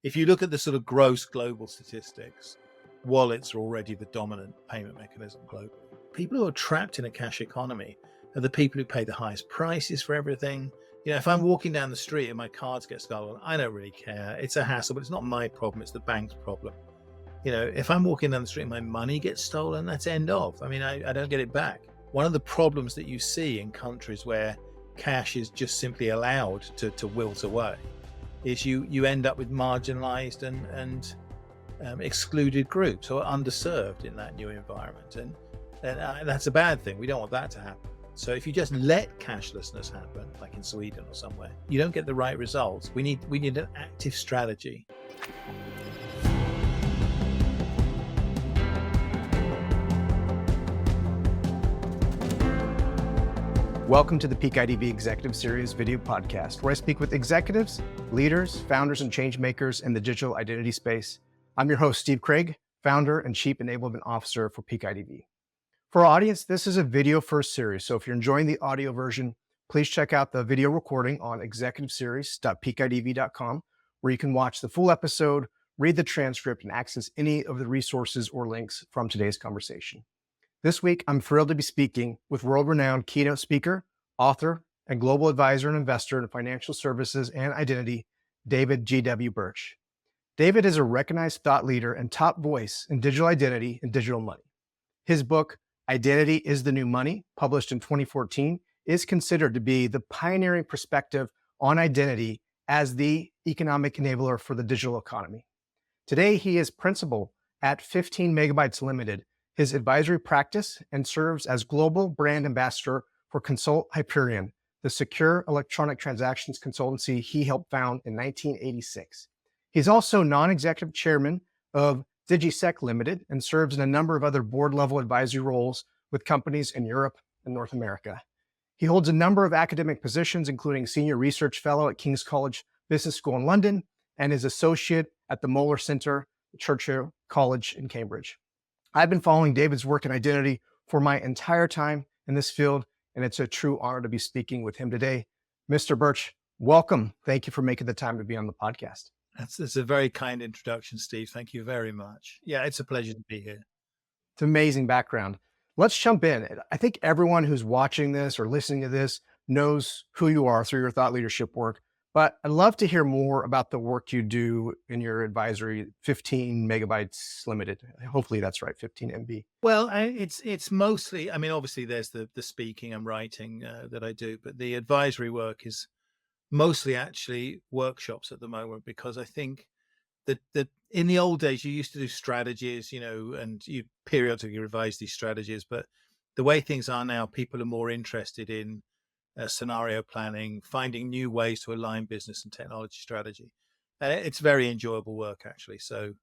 if you look at the sort of gross global statistics, wallets are already the dominant payment mechanism globally. People who are trapped in a cash economy are the people who pay the highest prices for everything. If I'm walking down the street and my cards get stolen, I don't really care. It's a hassle, but it's not my problem. It's the bank's problem. If I'm walking down the street and my money gets stolen, that's end of. I don't get it back. One of the problems that you see in countries where cash is just simply allowed to wilt away is you end up with marginalized and excluded groups or underserved in that new environment. And that's a bad thing. We don't want that to happen. So if you just let cashlessness happen, like in Sweden or somewhere, you don't get the right results. We need an active strategy. Welcome to the Peak IDV Executive Series video podcast, where I speak with executives, leaders, founders, and change makers in the digital identity space. I'm your host, Steve Craig, founder and Chief Enablement Officer for Peak IDV. For our audience, this is a video-first series, so if you're enjoying the audio version, please check out the video recording on executiveseries.peakidv.com, where you can watch the full episode, read the transcript, and access any of the resources or links from today's conversation. This week, I'm thrilled to be speaking with world-renowned keynote speaker, author, and global advisor and investor in financial services and identity, David G.W. Birch. David is a recognized thought leader and top voice in digital identity and digital money. His book, Identity is the New Money, published in 2014, is considered to be the pioneering perspective on identity as the economic enabler for the digital economy. Today, he is principal at 15 Megabytes Limited, his advisory practice, and serves as global brand ambassador for Consult Hyperion, the secure electronic transactions consultancy he helped found in 1986. He's also non-executive chairman of DigiSec Limited and serves in a number of other board-level advisory roles with companies in Europe and North America. He holds a number of academic positions, including Senior Research Fellow at King's College Business School in London and is Associate at the Moeller Center at Churchill College in Cambridge. I've been following David's work in identity for my entire time in this field, and it's a true honor to be speaking with him today. Mr. Birch, welcome. Thank you for making the time to be on the podcast. That's a very kind introduction, Steve. Thank you very much. Yeah, it's a pleasure to be here. It's an amazing background. Let's jump in. I think everyone who's watching this or listening to this knows who you are through your thought leadership work, but I'd love to hear more about the work you do in your advisory, 15 Megabytes Limited. Hopefully that's right, 15 MB. Well, it's mostly, obviously there's the speaking and writing that I do, but the advisory work is mostly actually workshops at the moment, because I think that in the old days, you used to do strategies, and you periodically revise these strategies. But the way things are now, people are more interested in scenario planning, finding new ways to align business and technology strategy. And it's very enjoyable work, actually. So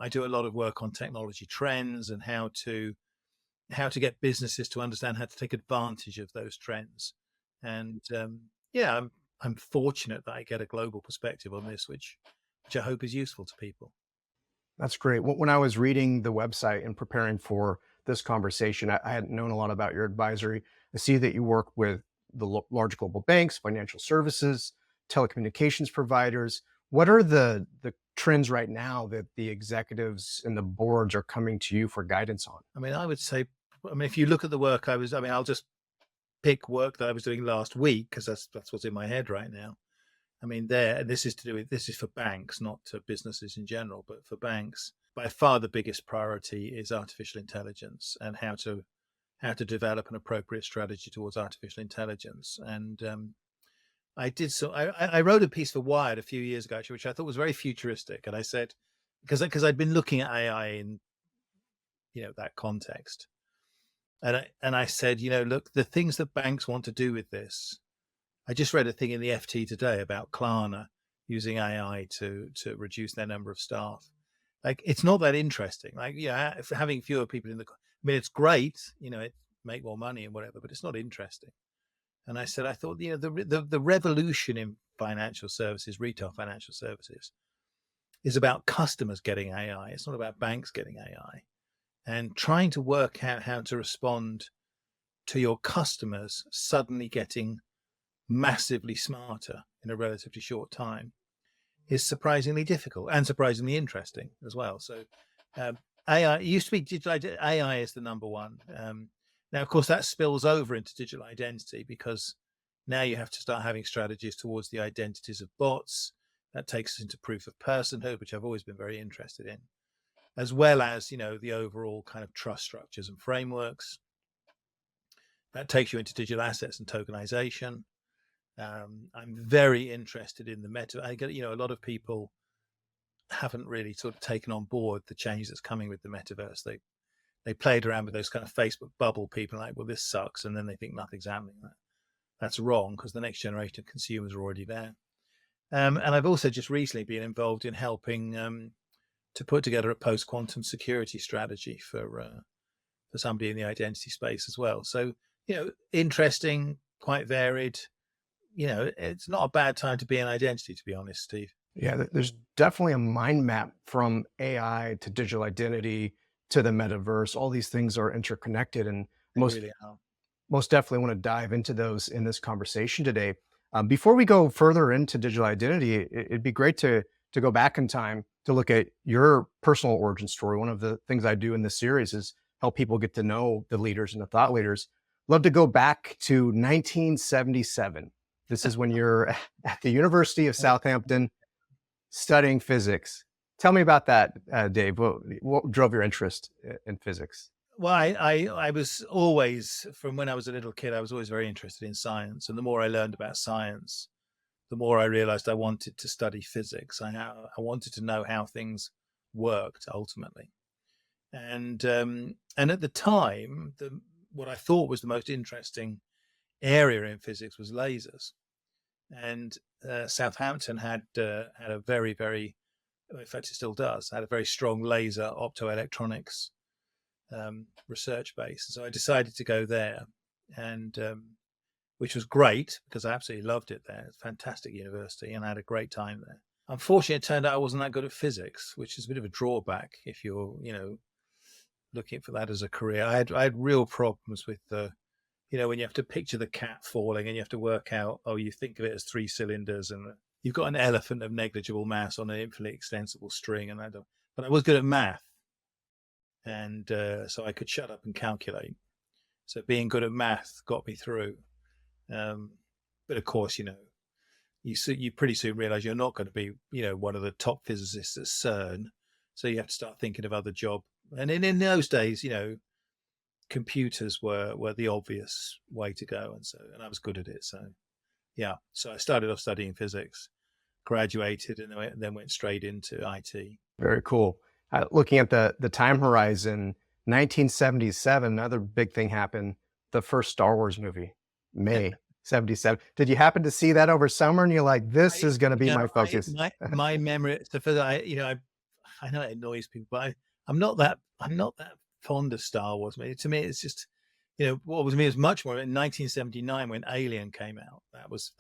I do a lot of work on technology trends and how to get businesses to understand how to take advantage of those trends. And I'm fortunate that I get a global perspective on this, which I hope is useful to people. That's great. When I was reading the website and preparing for this conversation, I hadn't known a lot about your advisory. I see that you work with the large global banks, financial services, telecommunications providers. What are the trends right now that the executives and the boards are coming to you for guidance on? I would say, if you look at the work I'll just pick work that I was doing last week, because that's what's in my head right now. This is for banks, not to businesses in general, but for banks. By far the biggest priority is artificial intelligence and how to develop an appropriate strategy towards artificial intelligence. And I wrote a piece for Wired a few years ago, actually, which I thought was very futuristic. And I said, because I'd been looking at AI in that context. And I said, look, the things that banks want to do with this. I just read a thing in the FT today about Klarna using AI to reduce their number of staff. Like, it's not that interesting. Like, having fewer people in it's great, it make more money and whatever, but it's not interesting. And I said, I thought, the revolution in financial services, retail financial services, is about customers getting AI. It's not about banks getting AI. And trying to work out how to respond to your customers suddenly getting massively smarter in a relatively short time is surprisingly difficult and surprisingly interesting as well. So AI, it used to be AI is the number one. Now, of course, that spills over into digital identity, because now you have to start having strategies towards the identities of bots. That takes us into proof of personhood, which I've always been very interested in, as well as, the overall kind of trust structures and frameworks. That takes you into digital assets and tokenization. I'm very interested in the meta. I get, a lot of people haven't really sort of taken on board the change that's coming with the metaverse. They played around with those kind of Facebook bubble people, like, well, this sucks, and then they think nothing's happening. That's wrong, because the next generation of consumers are already there. And I've also just recently been involved in helping to put together a post-quantum security strategy for somebody in the identity space as well. So, interesting, quite varied. It's not a bad time to be in identity, to be honest, Steve. Yeah, there's definitely a mind map from AI to digital identity to the metaverse. All these things are interconnected, and most really are. Most definitely want to dive into those in this conversation today. Before we go further into digital identity, it'd be great to go back in time to look at your personal origin story. One of the things I do in this series is help people get to know the leaders and the thought leaders. Love to go back to 1977. This is when you're at the University of Southampton studying physics. Tell me about that, Dave. What drove your interest in physics? Well, I was always, from when I was a little kid, I was always very interested in science. And the more I learned about science, the more I realized I wanted to study physics. I wanted to know how things worked ultimately. And at the time, what I thought was the most interesting area in physics was lasers. And Southampton had a very, very, in fact, it still does, had a very strong laser optoelectronics research base. So I decided to go there, and which was great, because I absolutely loved it there. It's a fantastic university, and I had a great time there. Unfortunately, it turned out I wasn't that good at physics, which is a bit of a drawback if you're, looking for that as a career. I had real problems with the, when you have to picture the cat falling and you have to work out, you think of it as 3 cylinders, and you've got an elephant of negligible mass on an infinitely extensible string, but I was good at math. And so I could shut up and calculate. So being good at math got me through. But of course, you pretty soon realize you're not going to be, one of the top physicists at CERN. So you have to start thinking of other jobs. And in those days, computers were the obvious way to go. And I was good at it. So, yeah. So I started off studying physics, graduated, and then went straight into IT. Very cool. Looking at the time horizon, 1977, another big thing happened. The first Star Wars movie, May 77. Did you happen to see that over summer? And you're like, this is going to be my focus. My memory. So for that, I know it annoys people, but I'm not that fond of Star Wars. To me, it's just, what was me is much more in 1979 when Alien came out. That was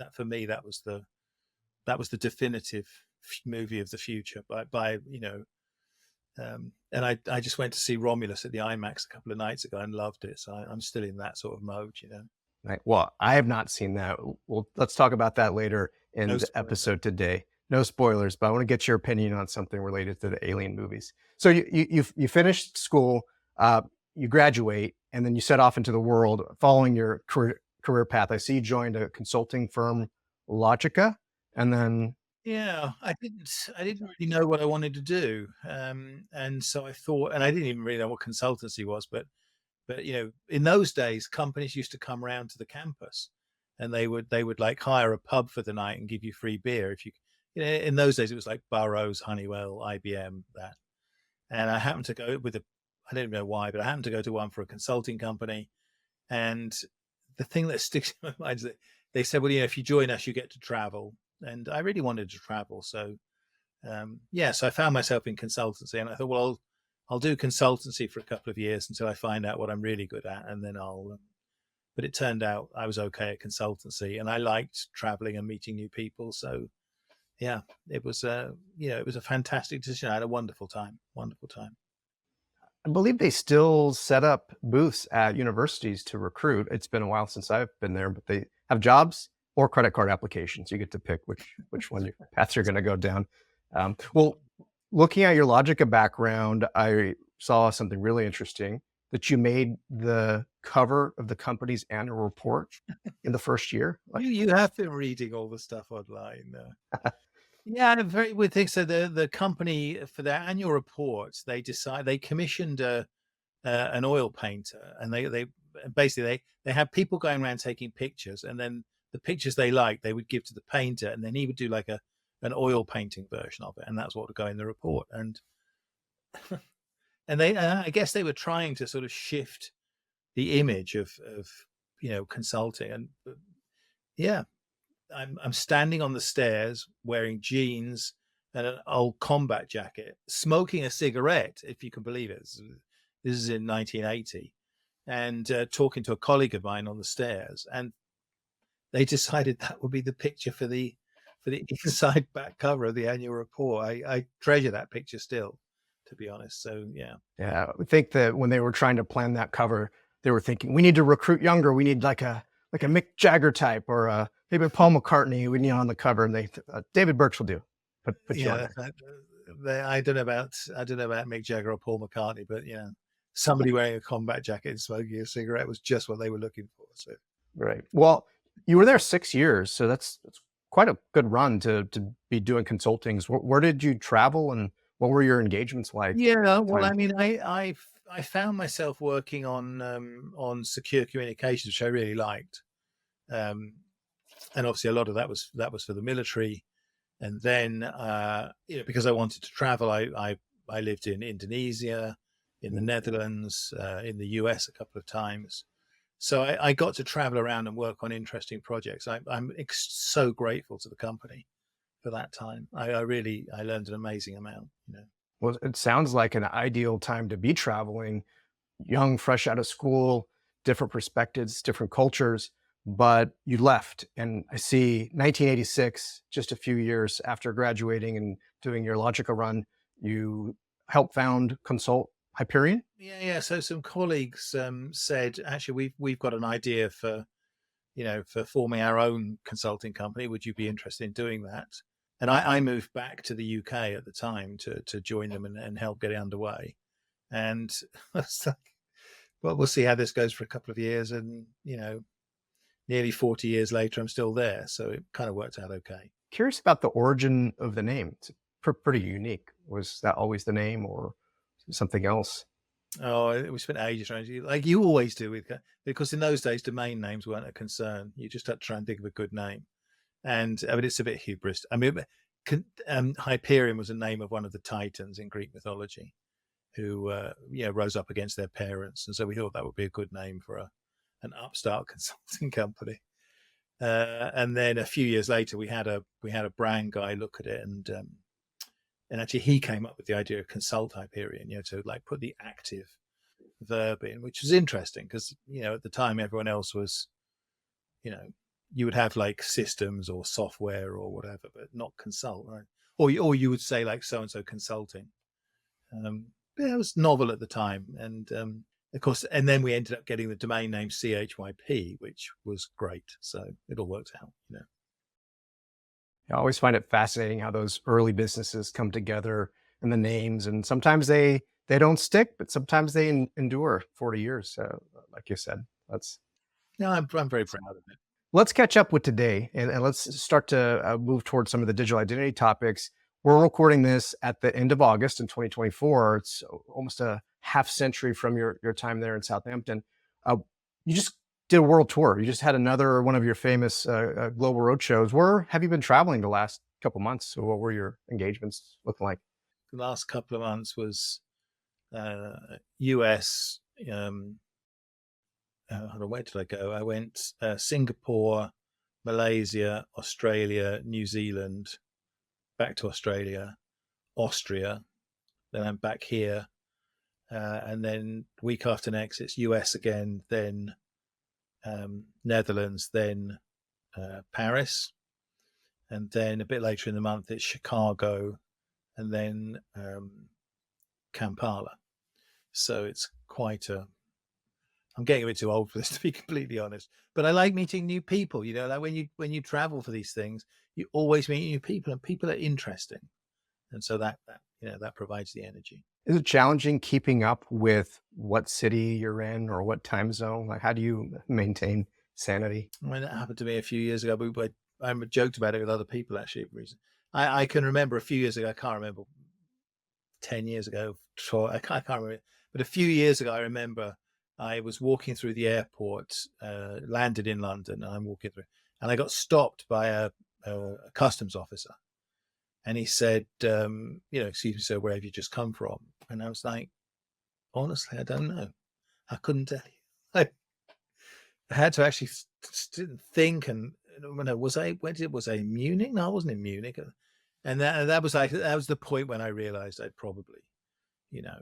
the definitive movie of the future by and I just went to see Romulus at the IMAX a couple of nights ago and loved it. So I'm still in that sort of mode, Right. Well, I have not seen that. Well, let's talk about that later in the episode today. No spoilers, but I want to get your opinion on something related to the Alien movies. So you finished school, you graduate, and then you set off into the world following your career path. I see you joined a consulting firm, Logica, and then yeah, I didn't really know what I wanted to do, and so I thought, and I didn't even really know what consultancy was, but in those days, companies used to come around to the campus, and they would like hire a pub for the night and give you free beer if you. In those days, it was like Burroughs, Honeywell, IBM, that, and I happened to go with I don't know why, but I happened to go to one for a consulting company, and the thing that sticks in my mind is that they said, well, if you join us, you get to travel. And I really wanted to travel. So, so I found myself in consultancy, and I thought, well, I'll do consultancy for a couple of years until I find out what I'm really good at. And then but it turned out I was okay at consultancy, and I liked traveling and meeting new people. So yeah, it was a fantastic decision. I had a wonderful time. I believe they still set up booths at universities to recruit. It's been a while since I've been there, but they have jobs or credit card applications. You get to pick which one path you're going to go down. Well, looking at your Logica background, I saw something really interesting that you made the cover of the company's annual report in the first year. You have been reading all the stuff online. Yeah, and a very weird thing. So the company for their annual reports, they commissioned an oil painter, and they basically they had people going around taking pictures, and then the pictures they liked they would give to the painter, and then he would do like an oil painting version of it, and that's what would go in the report. And they I guess they were trying to sort of shift the image of consulting. And yeah, I'm standing on the stairs wearing jeans and an old combat jacket, smoking a cigarette, if you can believe it. This is in 1980, and talking to a colleague of mine on the stairs, and they decided that would be the picture for the inside back cover of the annual report. I treasure that picture still, to be honest. So yeah. I think that when they were trying to plan that cover, they were thinking, we need to recruit younger. We need like a Mick Jagger type, or maybe Paul McCartney. We need on the cover, and they David Birch will do. But yeah, I don't know about Mick Jagger or Paul McCartney, but yeah, somebody wearing a combat jacket and smoking a cigarette was just what they were looking for. So right. Well, you were there 6 years, so that's quite a good run to be doing consultings. Where did you travel, and what were your engagements like? Yeah, well, I mean, I found myself working on secure communications, which I really liked, and obviously a lot of that was for the military. And then because I wanted to travel, I lived in Indonesia, in the Netherlands, in the US a couple of times. So I got to travel around and work on interesting projects. I'm so grateful to the company for that time. I learned an amazing amount. Well, it sounds like an ideal time to be traveling, young, fresh out of school, different perspectives, different cultures, but you left. And I see 1986, just a few years after graduating and doing your Logica run, you helped found Consult Hyperion. Yeah. So some colleagues said, actually, we've got an idea for forming our own consulting company. Would you be interested in doing that? And I moved back to the UK at the time to join them and help get it underway. And I was like, well, we'll see how this goes for a couple of years. And, nearly 40 years later, I'm still there. So it kind of worked out okay. Curious about the origin of the name. It's pretty unique. Was that always the name, or something else? Oh, we spent ages trying to, like you always do, because in those days, domain names weren't a concern. You just had to try and think of a good name. And I mean, it's a bit hubris. I mean, Hyperion was a name of one of the Titans in Greek mythology, who rose up against their parents, and so we thought that would be a good name for an upstart consulting company. And then a few years later, we had a brand guy look at it, and actually he came up with the idea of Consult Hyperion, to like put the active verb in, which was interesting because at the time everyone else was, you would have like systems or software or whatever, but not consult, right? Or you would say like so and so consulting. It was novel at the time, and of course, and then we ended up getting the domain name CHYP, which was great. So it all worked out. I always find it fascinating how those early businesses come together and the names, and sometimes they don't stick, but sometimes they endure 40 years. Like you said, I'm very proud of it. Let's catch up with today, and let's start to move towards some of the digital identity topics. We're recording this at the end of August in 2024. It's almost a half century from your time there in Southampton. You just did a world tour. You just had another one of your famous global road shows. Where have you been traveling the last couple months? So what were your engagements looking like? The last couple of months was US. Where did I go? I went Singapore, Malaysia, Australia, New Zealand, back to Australia, Austria. Then I'm back here. And then week after next, it's US again, then Netherlands, then Paris. And then a bit later in the month, it's Chicago, and then Kampala. So it's quite a I'm getting a bit too old for this, to be completely honest. But I like meeting new people. Like when you travel for these things, you always meet new people, and people are interesting, and so that provides the energy. Is it challenging keeping up with what city you're in or what time zone? Like, how do you maintain sanity? I mean, that happened to me a few years ago, but I joked about it with other people actually. I can remember a few years ago. I can't remember 10 years ago. I can't remember, but a few years ago, I remember I was walking through the airport, landed in London, and I'm walking through, and I got stopped by a customs officer, and he said, "Excuse me, sir, where have you just come from?" And I was like, "Honestly, I don't know. I couldn't tell you." I had to actually think, and was I? Was I in Munich? No, I wasn't in Munich. And that was the point when I realized you know,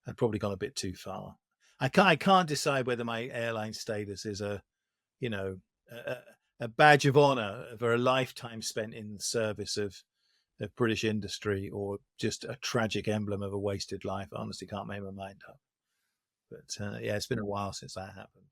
I'd probably gone a bit too far. I can't decide whether my airline status is you know, a, a badge of honor for a lifetime spent in the service of British industry, or just a tragic emblem of a wasted life. I honestly can't make my mind up. But yeah, it's been a while since that happened.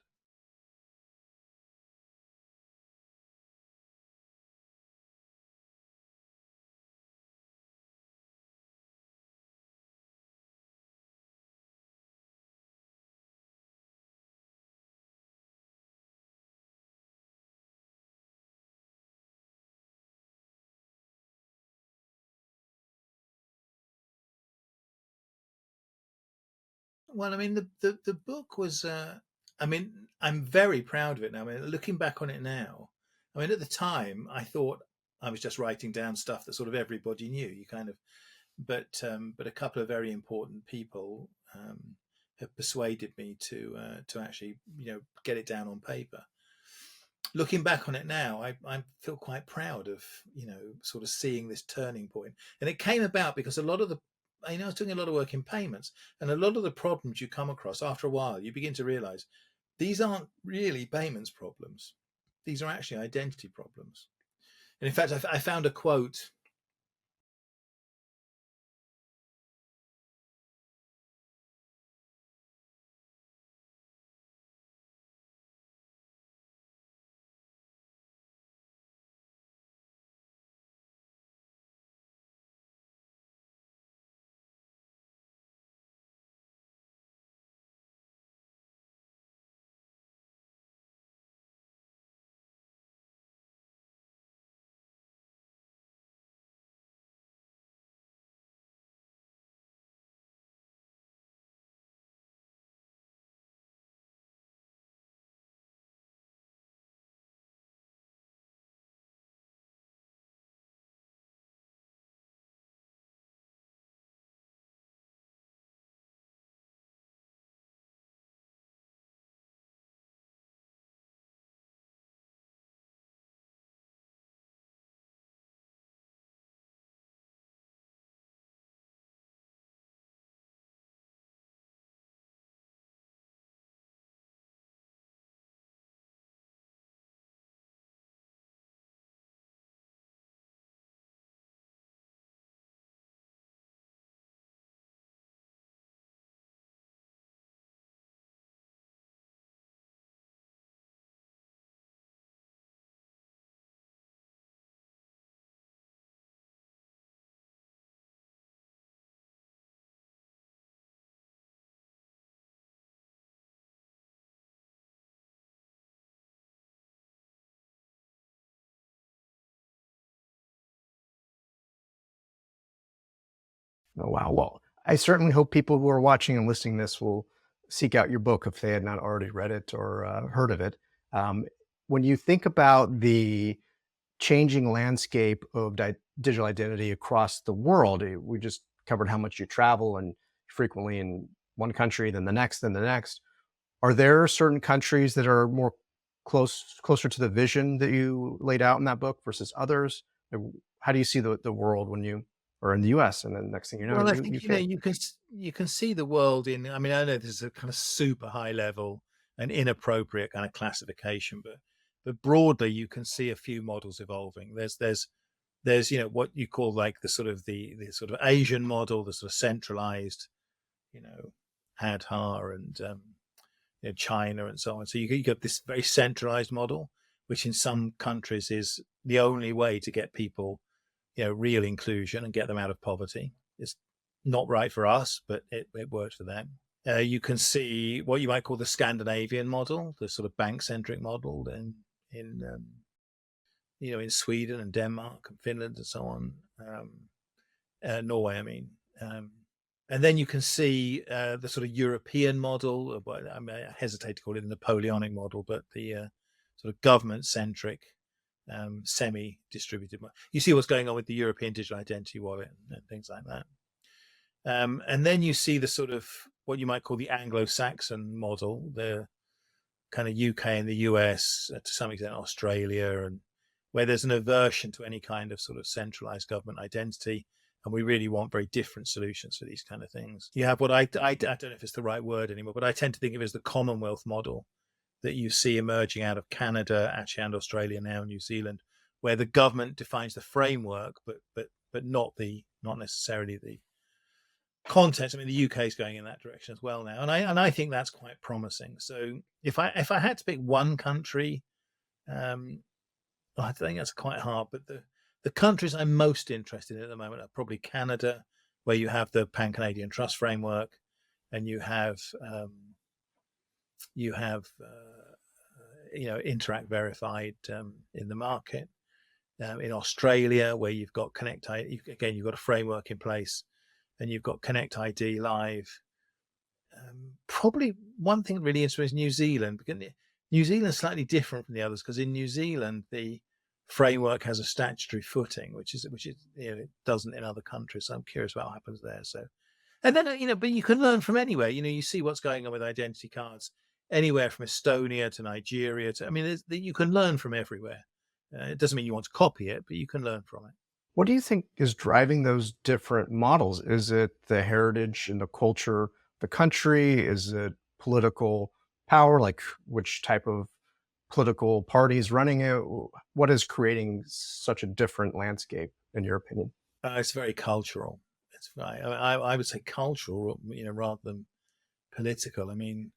Well, I mean, the book was. I mean, I'm very proud of it now. I mean, looking back on it now, I mean, at the time, I thought I was just writing down stuff that sort of everybody knew. You kind of, but a couple of very important people have persuaded me to actually get it down on paper. Looking back on it now, I feel quite proud of sort of seeing this turning point, and it came about because a lot of the I was doing a lot of work in payments, and a lot of the problems you come across after a while, you begin to realize these aren't really payments problems; these are actually identity problems. And in fact, I found a quote. Oh, wow. Well, I certainly hope people who are watching and listening to this will seek out your book if they had not already read it or heard of it. Um, when you think about the changing landscape of digital identity across the world, we just covered how much you travel and frequently in one country, then the next, then the next. Are there certain countries that are more closer to the vision that you laid out in that book versus others? How do you see the world when you are in the US and then the next thing you know, Well, I you think UK? you can see the world in. I mean, I know this is a kind of super high level and inappropriate kind of classification, but broadly, you can see a few models evolving. There's what you call like the sort of Asian model, the sort of centralized, you know, Aadhaar and China and so on. So you get this very centralized model, which in some countries is the only way to get people, real inclusion and get them out of poverty. It's not right for us, but it works for them. You can see what you might call the Scandinavian model, the sort of bank-centric model in Sweden and Denmark and Finland and so on, Norway, I mean. And then you can see the sort of European model. I hesitate to call it the Napoleonic model, but the sort of government-centric, semi-distributed model. You see what's going on with the European Digital Identity Wallet and things like that. And then you see the sort of what you might call the Anglo-Saxon model, the kind of UK and the US, to some extent Australia, and where there's an aversion to any kind of sort of centralized government identity. And we really want very different solutions for these kind of things. You have what I don't know if it's the right word anymore, but I tend to think of it as the Commonwealth model that you see emerging out of Canada, actually, and Australia now, New Zealand, where the government defines the framework, but not necessarily the content. I mean, the UK is going in that direction as well now, and I think that's quite promising. So if I had to pick one country, I think that's quite hard. But the countries I'm most interested in at the moment are probably Canada, where you have the Pan-Canadian Trust Framework, and you have Interact Verified in the market. In Australia, where you've got Connect ID, again, you've got a framework in place. And you've got Connect ID live. Probably one thing that really interests New Zealand, because New Zealand is slightly different from the others, because in New Zealand the framework has a statutory footing, which is it doesn't in other countries. So I'm curious about what happens there. So, and then but you can learn from anywhere. You see what's going on with identity cards anywhere from Estonia to Nigeria to. You can learn from everywhere. It doesn't mean you want to copy it, but you can learn from it. What do you think is driving those different models? Is it the heritage and the culture of the country? Is it political power, like which type of political party is running it? What is creating such a different landscape, in your opinion? It's very cultural. I would say cultural, rather than political. I mean,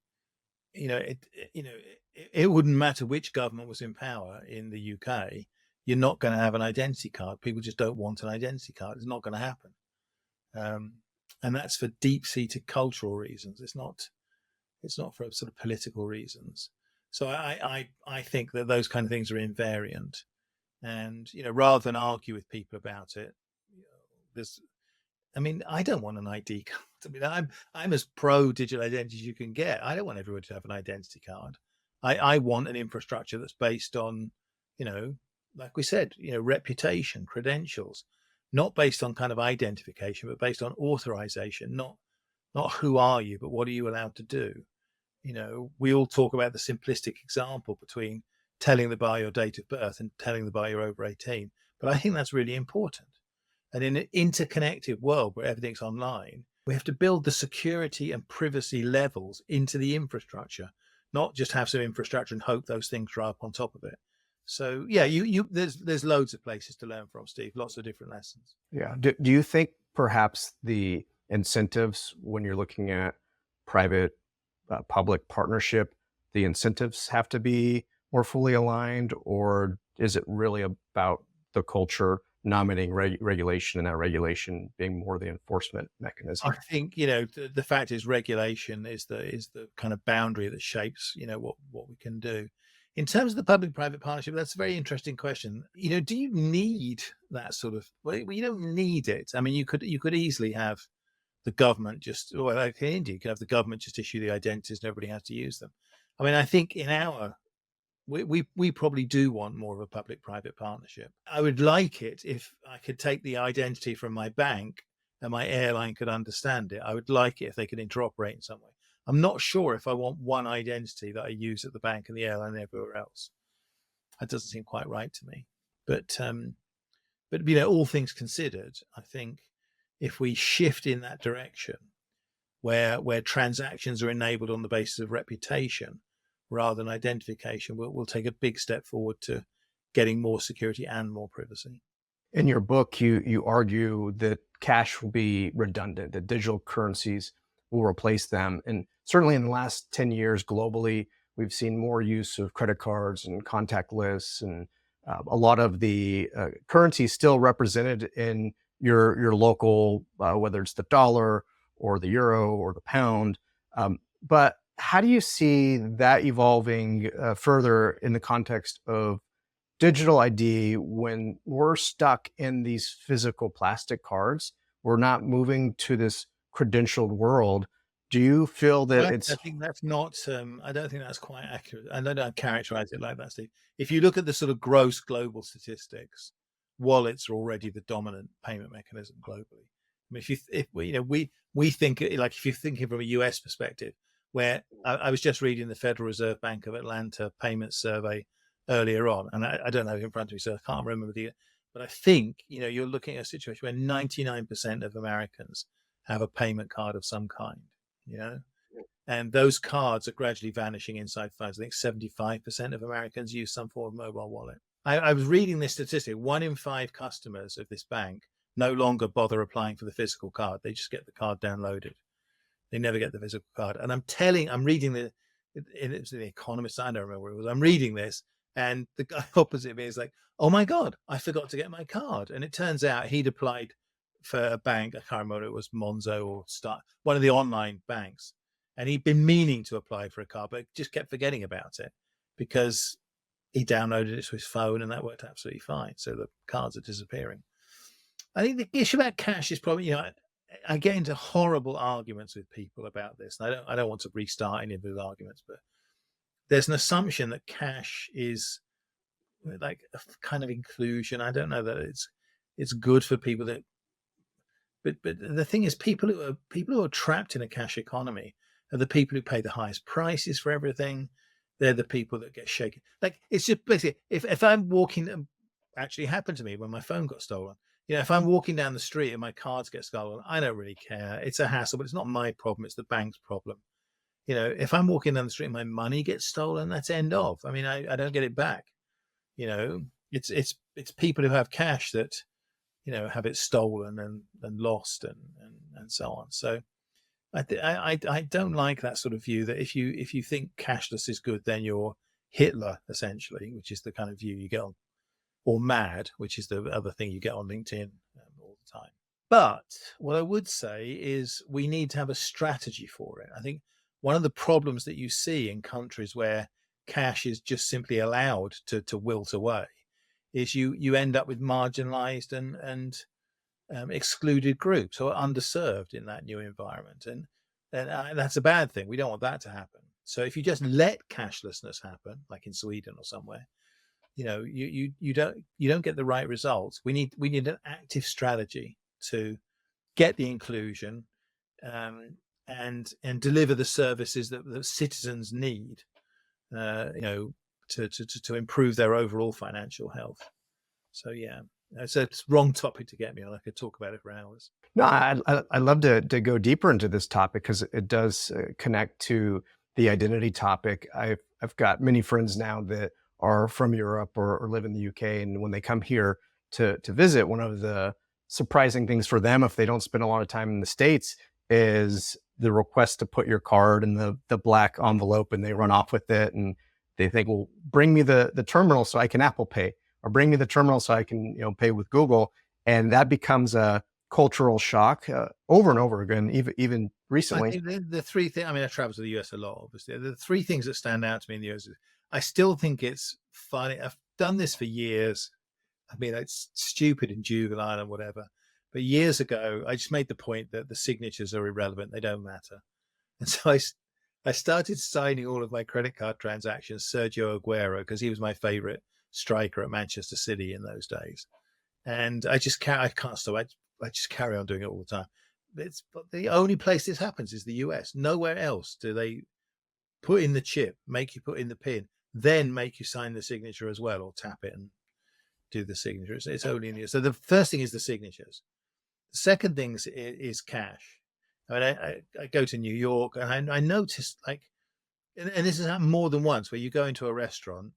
it wouldn't matter which government was in power in the UK. You're not going to have an identity card. People just don't want an identity card. It's not going to happen. And that's for deep-seated cultural reasons. It's not for sort of political reasons. So I think that those kind of things are invariant. And, rather than argue with people about it, I don't want an ID card. I'm as pro digital identity as you can get. I don't want everyone to have an identity card. I want an infrastructure that's based on, like we said, reputation, credentials, not based on kind of identification, but based on authorization, not who are you, but what are you allowed to do? We all talk about the simplistic example between telling the buyer your date of birth and telling the buyer you're over 18. But I think that's really important. And in an interconnected world where everything's online, we have to build the security and privacy levels into the infrastructure, not just have some infrastructure and hope those things grow up on top of it. So yeah, there's loads of places to learn from, Steve. Lots of different lessons. Yeah. Do you think perhaps the incentives when you're looking at private public partnership, the incentives have to be more fully aligned, or is it really about the culture nominating regulation and that regulation being more the enforcement mechanism? I think the fact is regulation is the kind of boundary that shapes what we can do. In terms of the public-private partnership, that's a very interesting question. Do you need that sort of? Well, you don't need it. I mean, you could easily have the government like in India, you could have the government just issue the identities and everybody has to use them. I mean, I think we probably do want more of a public-private partnership. I would like it if I could take the identity from my bank and my airline could understand it. I would like it if they could interoperate in some way. I'm not sure if I want one identity that I use at the bank and the airline and everywhere else. That doesn't seem quite right to me. But all things considered, I think if we shift in that direction, where transactions are enabled on the basis of reputation rather than identification, we'll take a big step forward to getting more security and more privacy. In your book, you argue that cash will be redundant, that digital currencies will replace them. And certainly in the last 10 years globally, we've seen more use of credit cards and contactless, and a lot of the currency still represented in your local, whether it's the dollar or the euro or the pound. But how do you see that evolving further in the context of digital ID when we're stuck in these physical plastic cards? We're not moving to this credentialed world. Do you feel that Well, I it's think that's not. I don't think that's quite accurate. I don't characterize it like that, Steve. If you look at the sort of gross global statistics, wallets are already the dominant payment mechanism globally. I mean, if we, we think like if you're thinking from a US perspective, where I was just reading the Federal Reserve Bank of Atlanta payment survey earlier on, and I don't have it in front of me, so I can't remember but I think you're looking at a situation where 99% of Americans have a payment card of some kind. You know, and those cards are gradually vanishing inside phones. I think 75% of Americans use some form of mobile wallet. I was reading this statistic. 1 in 5 customers of this bank no longer bother applying for the physical card. They just get the card downloaded. They never get the physical card. And I'm reading it was The Economist. I don't remember what it was. I'm reading this, and the guy opposite me is like, "Oh my God, I forgot to get my card." And it turns out he'd applied for a bank. I can't remember, it was Monzo or Start, one of the online banks. And he'd been meaning to apply for a card, but just kept forgetting about it because he downloaded it to his phone and that worked absolutely fine. So the cards are disappearing. I think the issue about cash is probably, I get into horrible arguments with people about this. And I don't want to restart any of those arguments, but there's an assumption that cash is like a kind of inclusion. I don't know that it's good for people that, but the thing is, people who are trapped in a cash economy are the people who pay the highest prices for everything. They're the people that get shaken. Like, it's just basically, if I'm walking, actually happened to me when my phone got stolen. If I'm walking down the street and my cards get stolen, I don't really care. It's a hassle, but it's not my problem. It's the bank's problem. If I'm walking down the street and my money gets stolen, that's end of. I mean, I don't get it back. It's people who have cash that, have it stolen and lost and so on. So I don't like that sort of view that if you think cashless is good, then you're Hitler, essentially, which is the kind of view you get on, or mad, which is the other thing you get on LinkedIn all the time. But what I would say is we need to have a strategy for it. I think one of the problems that you see in countries where cash is just simply allowed to wilt away is you end up with marginalized and excluded groups or underserved in that new environment, and that's a bad thing. We don't want that to happen. So if you just let cashlessness happen, like in Sweden or somewhere, you don't get the right results. We need an active strategy to get the inclusion and deliver the services that the citizens need, to improve their overall financial health. So yeah, it's a wrong topic to get me on. I could talk about it for hours. No, I'd love to go deeper into this topic because it does connect to the identity topic. I've got many friends now that are from Europe or live in the UK, and when they come here to visit, one of the surprising things for them, if they don't spend a lot of time in the States, is the request to put your card in the black envelope, and they run off with it, and they think, well, bring me the terminal so I can Apple Pay, or bring me the terminal so I can pay with Google, and that becomes a cultural shock over and over again, even recently. I think the three things, I mean, I travel to the US a lot, obviously. The three things that stand out to me in the US is I still think it's funny. I've done this for years. I mean, it's stupid and juvenile and whatever. But years ago, I just made the point that the signatures are irrelevant. They don't matter. And so I started signing all of my credit card transactions Sergio Aguero, because he was my favorite striker at Manchester City in those days. And I can't stop. I just carry on doing it all the time. But the only place this happens is the US. Nowhere else do they put in the chip, make you put in the PIN, then make you sign the signature as well, or tap it and do the signature. It's only in the US. So the first thing is the signatures. The second thing is cash. I mean, I go to New York and I noticed, like, and this has happened more than once, where you go into a restaurant,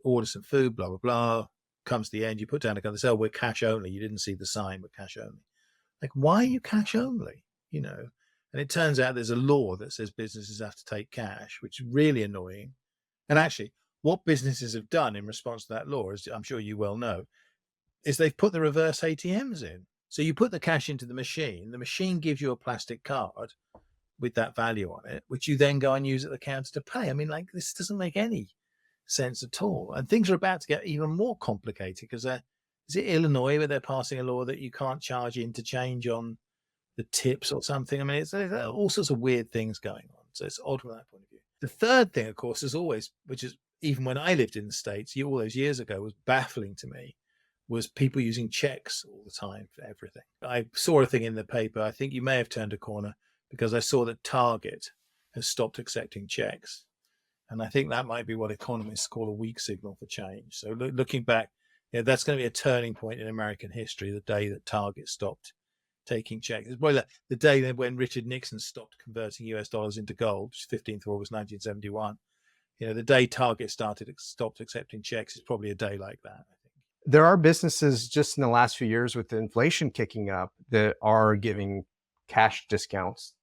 order some food, blah, blah, blah, comes to the end, you put down a card, they say, oh, we're cash only. You didn't see the sign, but cash only. Like, why are you cash only? And it turns out there's a law that says businesses have to take cash, which is really annoying. And actually, what businesses have done in response to that law, as I'm sure you well know, is they've put the reverse ATMs in. So you put the cash into the machine gives you a plastic card with that value on it, which you then go and use at the counter to pay. I mean, like, this doesn't make any sense at all. And things are about to get even more complicated because is it Illinois where they're passing a law that you can't charge interchange on the tips or something? I mean, it's all sorts of weird things going on. So it's odd from that point of view. The third thing, of course, is always, which is even when I lived in the States all those years ago, was baffling to me, was people using checks all the time for everything. I saw a thing in the paper, I think you may have turned a corner, because I saw that Target has stopped accepting checks. And I think that might be what economists call a weak signal for change. So looking back, that's going to be a turning point in American history, the day that Target stopped taking checks. It's probably the day when Richard Nixon stopped converting US dollars into gold, which is 15th of August 1971. The day Target stopped accepting checks is probably a day like that, I think. There are businesses just in the last few years with the inflation kicking up that are giving cash discounts.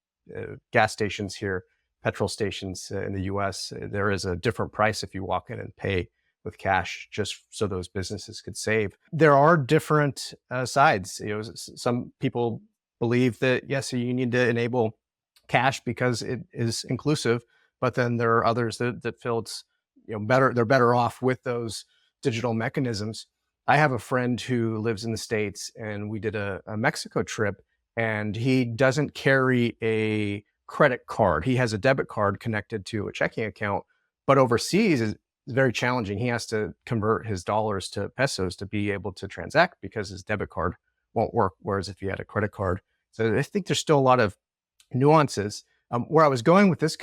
Gas stations here, petrol stations in the US, there is a different price if you walk in and pay with cash, just so those businesses could save. There are different sides. Some people believe that, yes, you need to enable cash because it is inclusive, but then there are others that feel it's better. They're better off with those digital mechanisms. I have a friend who lives in the States, and we did a Mexico trip, and he doesn't carry a credit card. He has a debit card connected to a checking account, but overseas is very challenging. He has to convert his dollars to pesos to be able to transact because his debit card won't work. Whereas if you had a credit card, so I think there's still a lot of nuances. Where I was going with this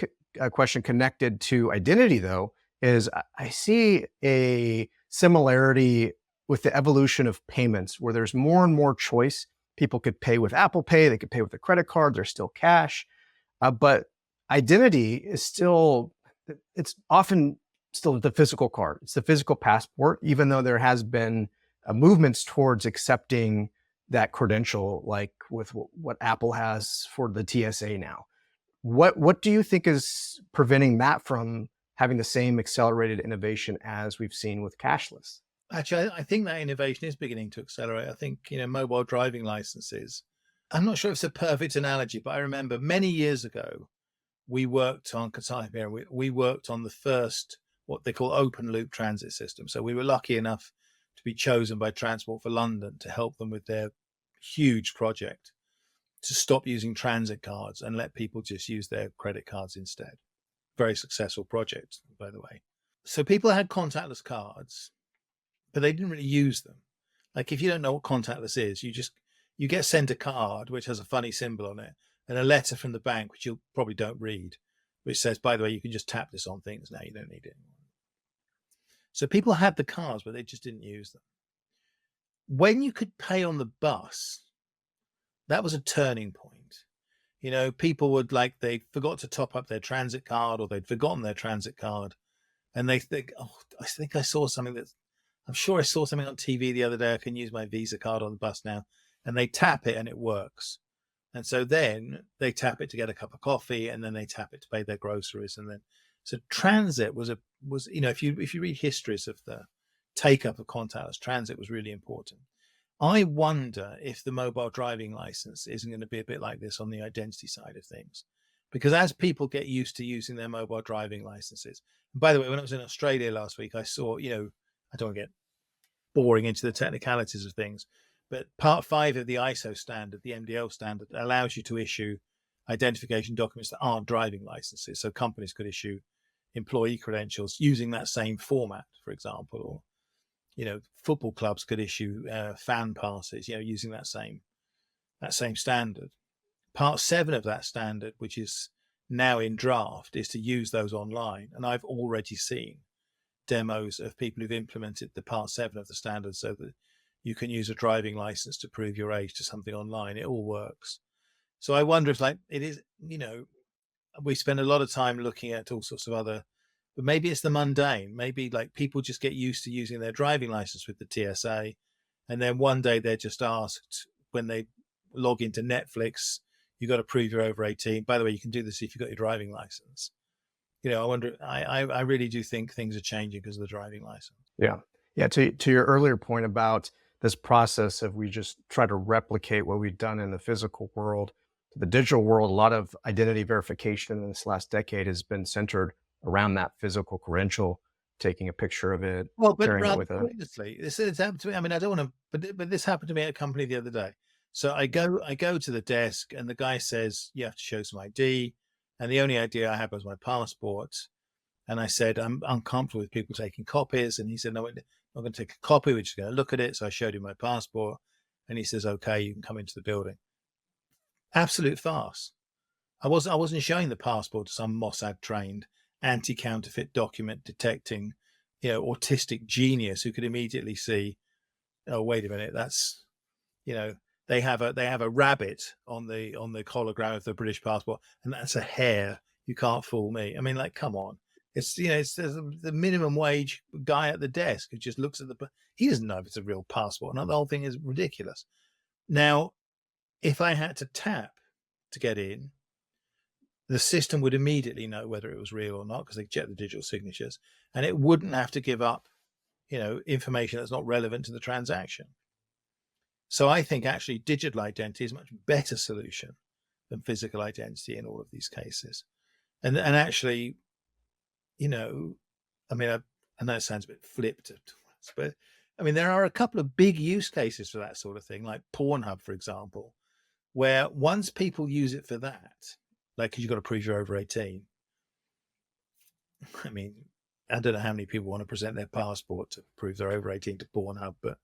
question connected to identity, though, is I see a similarity with the evolution of payments, where there's more and more choice. People could pay with Apple Pay, they could pay with a credit card, there's still cash. But identity is still, it's often still the physical card. It's the physical passport, even though there has been movements towards accepting that credential, like with what Apple has for the TSA now. What do you think is preventing that from having the same accelerated innovation as we've seen with cashless? Actually, I think that innovation is beginning to accelerate. I think, mobile driving licenses. I'm not sure if it's a perfect analogy, but I remember many years ago, we worked on we worked on the first, what they call open loop transit system. So we were lucky enough to be chosen by Transport for London to help them with their huge project to stop using transit cards and let people just use their credit cards instead. Very successful project, by the way. So people had contactless cards, but they didn't really use them. Like, if you don't know what contactless is, you get sent a card which has a funny symbol on it and a letter from the bank, which you probably don't read, which says, by the way, you can just tap this on things now, you don't need it anymore. So people had the cards, but they just didn't use them. When you could pay on the bus, that was a turning point. People would, they forgot to top up their transit card, or they'd forgotten their transit card, and they think, I think I saw something I'm sure I saw something on TV the other day. I can use my Visa card on the bus now. And they tap it and it works. And so then they tap it to get a cup of coffee, and then they tap it to pay their groceries. And then, so transit was if you read histories of the take up of contactless, transit was really important. I wonder if the mobile driving license isn't going to be a bit like this on the identity side of things, because as people get used to using their mobile driving licenses, and by the way, when I was in Australia last week, I saw, I don't want to get boring into the technicalities of things, but part 5 of the ISO standard, the MDL standard, allows you to issue identification documents that aren't driving licenses. So companies could issue employee credentials using that same format, for example, or, football clubs could issue fan passes, using that same standard. Part 7 of that standard, which is now in draft, is to use those online. And I've already seen demos of people who've implemented the part 7 of the standard so that you can use a driving license to prove your age to something online. It all works. So I wonder if, it is, we spend a lot of time looking at all sorts of other, but maybe it's the mundane. Maybe people just get used to using their driving license with the TSA. And then one day they're just asked, when they log into Netflix, You got to prove you're over 18. By the way, you can do this if you've got your driving license. I wonder, I really do think things are changing because of the driving license. Yeah. Yeah. To your earlier point about this process of we just try to replicate what we've done in the physical world to the digital world, a lot of identity verification in this last decade has been centered around that physical credential, taking a picture of it, Well, but sharing it rather with a. pointlessly, this has happened to me. I mean, I don't want to, but this happened to me at a company the other day. So I go to the desk, and the guy says you have to show some ID, and the only ID I had was my passport. And I said, I'm uncomfortable with people taking copies. And he said, no, we're not going to take a copy. We're just going to look at it. So I showed him my passport, and he says, okay, you can come into the building. Absolute farce. I wasn't showing the passport to some Mossad trained anti-counterfeit document detecting, autistic genius who could immediately see, oh, wait a minute, that's, they have a rabbit on the hologram of the British passport, and that's a hare. You can't fool me. I mean, like, come on. It's the minimum wage guy at the desk who just looks at he doesn't know if it's a real passport. And the whole thing is ridiculous. Now, if I had to tap to get in, the system would immediately know whether it was real or not because they check the digital signatures, and it wouldn't have to give up, information that's not relevant to the transaction. So I think actually digital identity is a much better solution than physical identity in all of these cases. And actually, I mean, I know it sounds a bit flipped, but I mean, there are a couple of big use cases for that sort of thing, like Pornhub, for example, where once people use it for that, like, because you've got to prove you're over 18. I mean, I don't know how many people want to present their passport to prove they're over 18 to Pornhub, but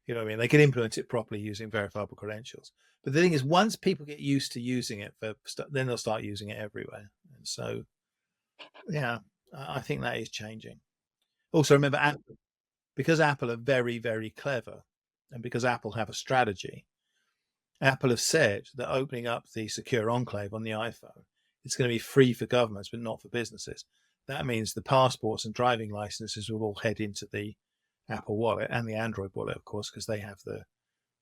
you know what I mean? They can implement it properly using verifiable credentials. But the thing is, once people get used to using it, then they'll start using it everywhere. And so, yeah, I think that is changing. Also, remember, Apple, because Apple are very, very clever, and because Apple have a strategy, Apple have said that opening up the secure enclave on the iPhone, it's going to be free for governments, but not for businesses. That means the passports and driving licenses will all head into the Apple Wallet and the Android Wallet, of course, because they have the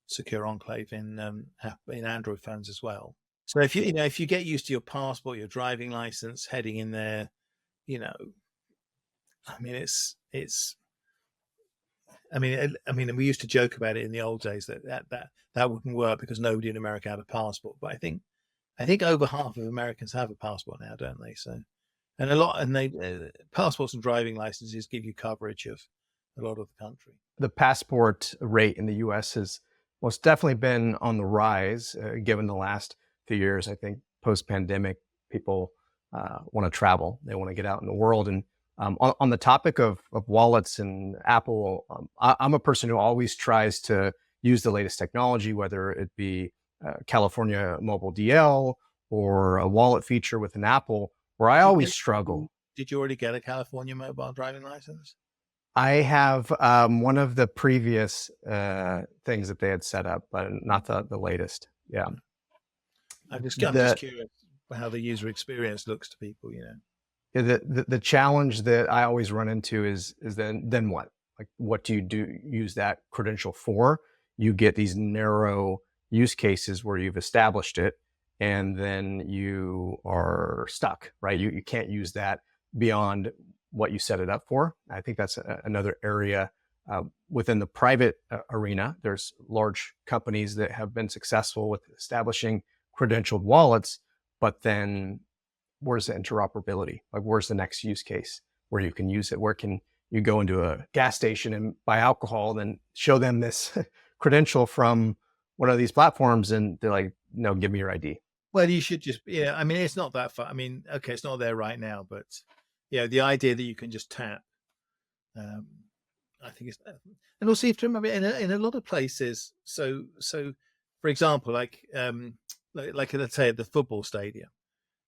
secure enclave in Android phones as well. So if you get used to your passport, your driving license heading in there, I mean, we used to joke about it in the old days that wouldn't work because nobody in America had a passport. But I think over half of Americans have a passport now, don't they? So, and passports and driving licenses give you coverage of a lot of the country. The passport rate in the U.S. has most definitely been on the rise, given the last few years. I think post-pandemic, people want to travel. They want to get out in the world. And on the topic of wallets and Apple, I'm a person who always tries to use the latest technology, whether it be California Mobile DL or a wallet feature with an Apple, where I always struggle. Did you already get a California mobile driving license? I have one of the previous things that they had set up, but not the latest. Yeah. I'm just curious how the user experience looks to people, The challenge that I always run into is then what? Like, what do you use that credential for? You get these narrow use cases where you've established it, and then you are stuck, right? You can't use that beyond what you set it up for. I think that's another area within the private arena. There's large companies that have been successful with establishing credentialed wallets, but then where's the interoperability? Like, where's the next use case where you can use it? Where can you go into a gas station and buy alcohol, then show them this credential from one of these platforms, and they're like, no, give me your ID. Well, you should just, I mean, it's not that far. I mean, okay, it's not there right now, but the idea that you can just tap, I think it's, and also you have to remember in a lot of places. So for example, like let's say at the football stadium,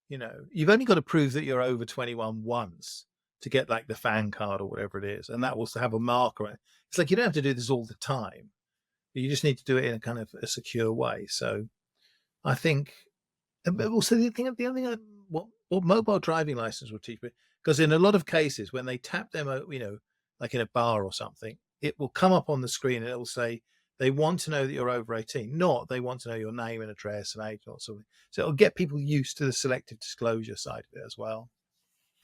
you've only got to prove that you're over 21 once to get like the fan card or whatever it is, and that will have a marker. It's like you don't have to do this all the time. You just need to do it in a kind of a secure way. So I think, but also the other thing, what mobile driving license will teach me, because in a lot of cases when they tap them, like in a bar or something, it will come up on the screen and it will say They want to know that you're over 18, not they want to know your name and address and age or something. So it'll get people used to the selective disclosure side of it as well.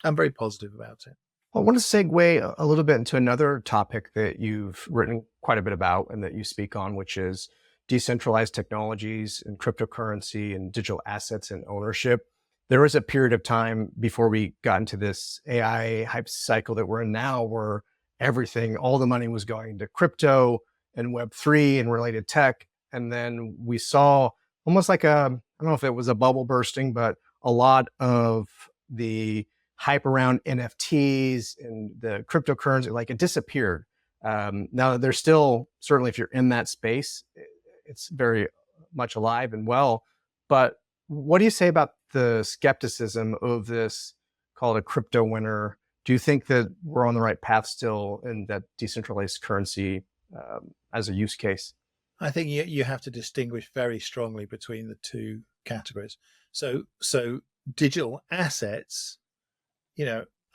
I'm very positive about it. Well, I want to segue a little bit into another topic that you've written quite a bit about and that you speak on, which is decentralized technologies and cryptocurrency and digital assets and ownership. There was a period of time before we got into this AI hype cycle that we're in now, where everything, all the money was going to crypto and Web3 and related tech. And then we saw almost like I don't know if it was a bubble bursting, but a lot of the hype around NFTs and the cryptocurrency, like it disappeared. Now there's still, certainly if you're in that space, it's very much alive and well. But what do you say about the skepticism of this, call it a crypto winter? Do you think that we're on the right path still in that decentralized currency as a use case? I think you have to distinguish very strongly between the two categories. So digital assets,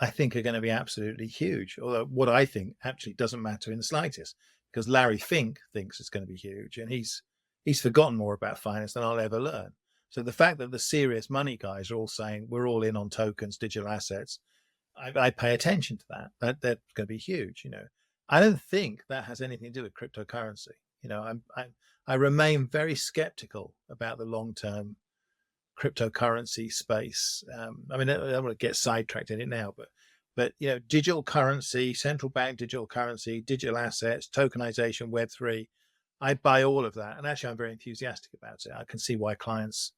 I think are going to be absolutely huge. Although what I think actually doesn't matter in the slightest, because Larry Fink thinks it's going to be huge, and he's forgotten more about finance than I'll ever learn. So the fact that the serious money guys are all saying we're all in on tokens, digital assets, I pay attention to that. That's going to be huge. I don't think that has anything to do with cryptocurrency. I remain very skeptical about the long-term cryptocurrency space. I don't want to get sidetracked in it now, but digital currency, central bank digital currency, digital assets, tokenization, Web3, I buy all of that. And actually, I'm very enthusiastic about it. I can see why clients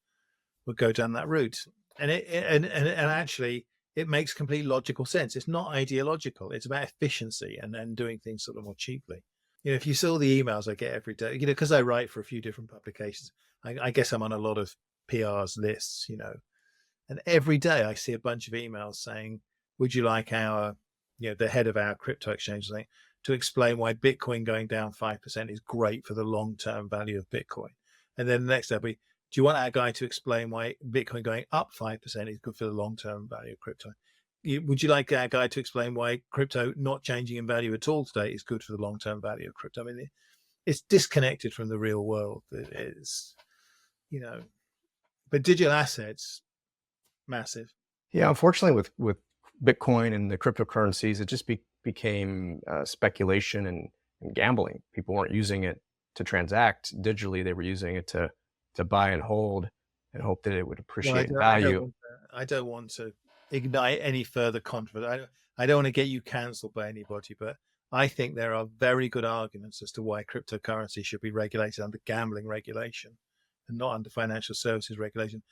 would go down that route. And actually, it makes complete logical sense. It's not ideological. It's about efficiency and doing things sort of more cheaply. If you saw the emails I get every day, because I write for a few different publications, I guess I'm on a lot of PR's lists, and every day I see a bunch of emails saying, would you like our, the head of our crypto exchange thing to explain why Bitcoin going down 5% is great for the long-term value of Bitcoin? And then the next step, do you want our guy to explain why Bitcoin going up 5% is good for the long-term value of crypto? Would you like our guy to explain why crypto not changing in value at all today is good for the long-term value of crypto? It's disconnected from the real world. It is, but digital assets, massive. Yeah, unfortunately, with Bitcoin and the cryptocurrencies, it just became speculation and gambling. People weren't using it to transact digitally; they were using it to buy and hold and hope that it would appreciate in value. I don't want to ignite any further controversy. I don't want to get you cancelled by anybody, but I think there are very good arguments as to why cryptocurrency should be regulated under gambling regulation and not under financial services regulation.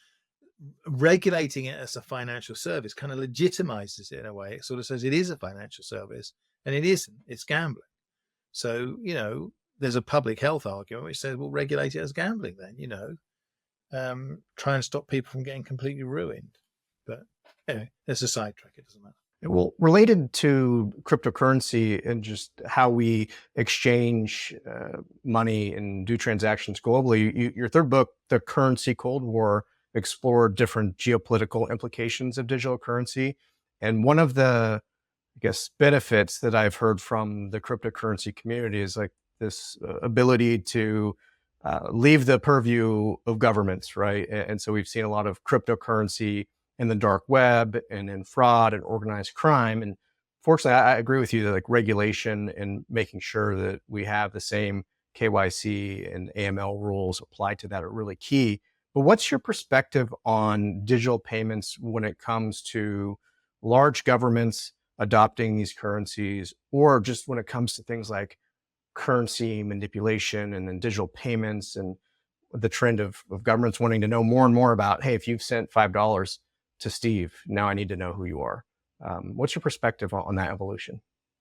Regulating it as a financial service kind of legitimizes it in a way. It sort of says it is a financial service, and it isn't. It's gambling. So, there's a public health argument which says, well, regulate it as gambling then, try and stop people from getting completely ruined. But anyway, there's a sidetrack. It doesn't matter. Well, related to cryptocurrency and just how we exchange money and do transactions globally, your third book, The Currency Cold War, explored different geopolitical implications of digital currency. And one of the, benefits that I've heard from the cryptocurrency community is like this ability to leave the purview of governments, right? And so we've seen a lot of cryptocurrency in the dark web and in fraud and organized crime. And fortunately, I agree with you that like regulation and making sure that we have the same KYC and AML rules applied to that are really key. But what's your perspective on digital payments when it comes to large governments adopting these currencies, or just when it comes to things like currency manipulation and then digital payments and the trend of governments wanting to know more and more about, hey, if you've sent $5 to Steve, now I need to know who you are. What's your perspective on that evolution?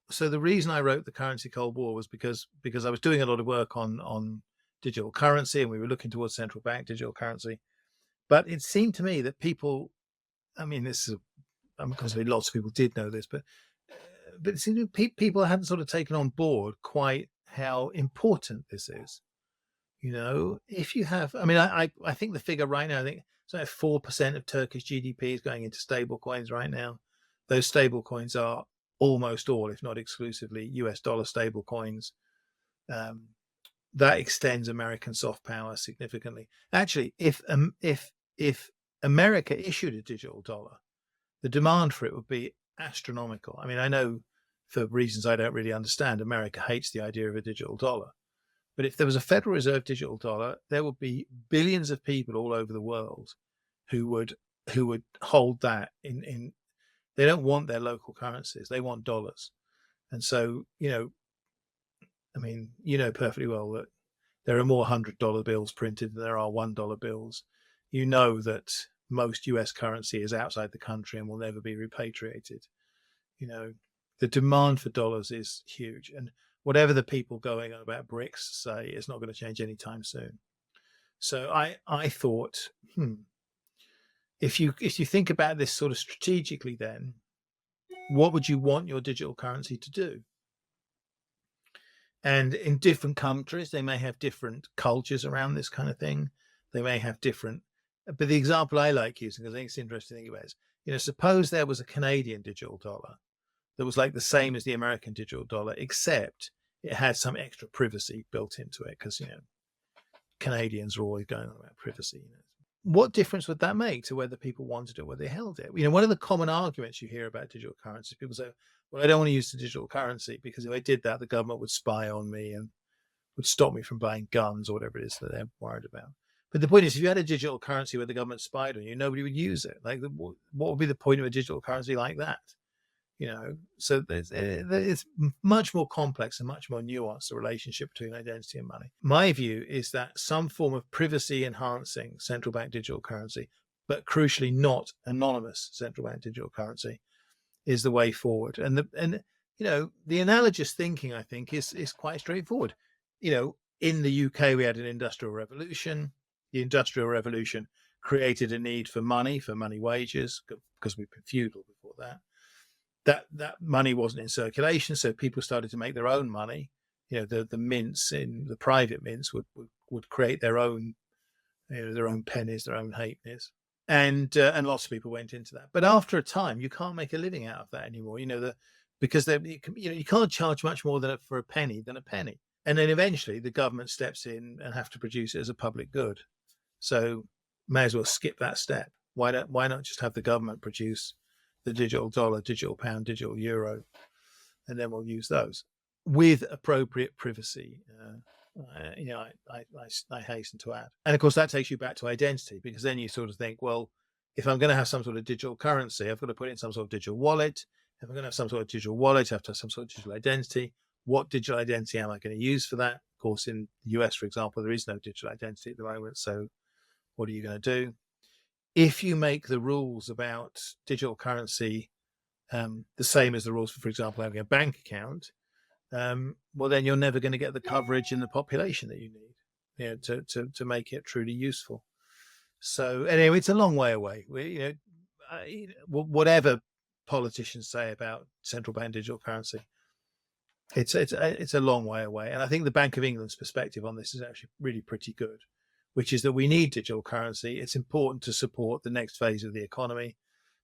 So the reason I wrote The Currency Cold War was because I was doing a lot of work on digital currency, and we were looking towards central bank digital currency. But it seemed to me that people, I'm going to say lots of people did know this, but it seemed people hadn't sort of taken on board quite how important this is. If you have, I think the figure right now, I think it's like 4% of Turkish GDP is going into stable coins right now. Those stable coins are almost all, if not exclusively, US dollar stable coins. that extends American soft power significantly. Actually, if America issued a digital dollar, the demand for it would be astronomical. I mean, I know for reasons I don't really understand, America hates the idea of a digital dollar. But if there was a Federal Reserve digital dollar, there would be billions of people all over the world who would hold that in. They don't want their local currencies; they want dollars. And so, I mean, perfectly well that there are more $100 bills printed than there are $1 bills. You know that most US currency is outside the country and will never be repatriated. The demand for dollars is huge. And whatever the people going on about BRICS say, it's not going to change anytime soon. So I thought, if you think about this sort of strategically, then what would you want your digital currency to do? And in different countries, they may have different cultures around this kind of thing. They may have different, but the example I like using, because I think it's interesting to think about, is, suppose there was a Canadian digital dollar that was like the same as the American digital dollar, except it had some extra privacy built into it, because Canadians are always going on about privacy. What difference would that make to whether people wanted it, whether they held it? One of the common arguments you hear about digital currency, people say, well, I don't want to use the digital currency because if I did that, the government would spy on me and would stop me from buying guns or whatever it is that they're worried about. But the point is, if you had a digital currency where the government spied on you, nobody would use it. Like, what would be the point of a digital currency like that? So it's much more complex and much more nuanced, the relationship between identity and money. My view is that some form of privacy enhancing central bank digital currency, but crucially not anonymous central bank digital currency, is the way forward. And the analogous thinking, I think, is quite straightforward. In the UK, we had an industrial revolution. The industrial revolution created a need for money wages, because we've been feudal before that. That money wasn't in circulation, so people started to make their own money. The mints, in the private mints, would create their own, their own pennies, their own halfpennies, and lots of people went into that. But after a time, you can't make a living out of that anymore. Because you can't charge much more for a penny, and then eventually the government steps in and have to produce it as a public good. So may as well skip that step. Why not just have the government produce the digital dollar, digital pound, digital euro, and then we'll use those with appropriate privacy. I hasten to add. And of course, that takes you back to identity, because then you sort of think, well, if I'm going to have some sort of digital currency, I've got to put it in some sort of digital wallet. If I'm going to have some sort of digital wallet, I have to have some sort of digital identity. What digital identity am I going to use for that? Of course, in the US, for example, there is no digital identity at the moment. So what are you going to do? If you make the rules about digital currency the same as the rules for example, having a bank account, well, then you're never going to get the coverage in the population that you need, to make it truly useful. So anyway, it's a long way away. Whatever politicians say about central bank digital currency, it's a long way away. And I think the Bank of England's perspective on this is actually really pretty good, which is that we need digital currency. It's important to support the next phase of the economy,